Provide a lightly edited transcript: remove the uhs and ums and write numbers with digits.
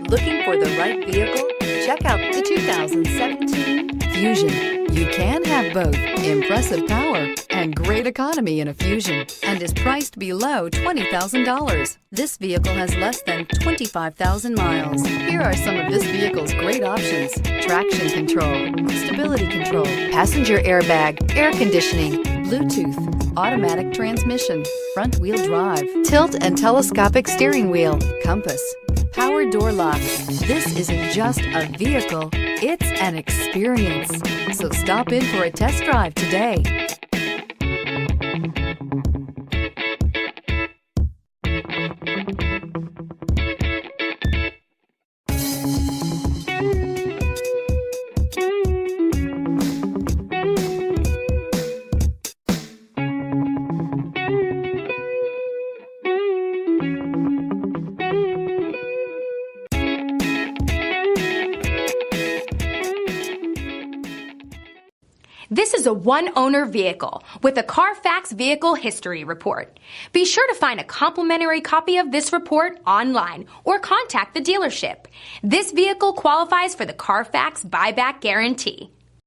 Looking for the right vehicle? Check out the 2017 Fusion. You can have both impressive power and great economy in a Fusion, and is priced below $20,000. This vehicle has less than 25,000 miles. Here are some of this vehicle's great options: traction control, stability control, passenger airbag, air conditioning, Bluetooth, automatic transmission, front wheel drive, tilt and telescopic steering wheel, compass, power door locks. This isn't just a vehicle, it's an experience. So stop in for a test drive today. This is a one-owner vehicle with a Carfax Vehicle History Report. Be sure to find a complimentary copy of this report online or contact the dealership. This vehicle qualifies for the Carfax Buyback Guarantee.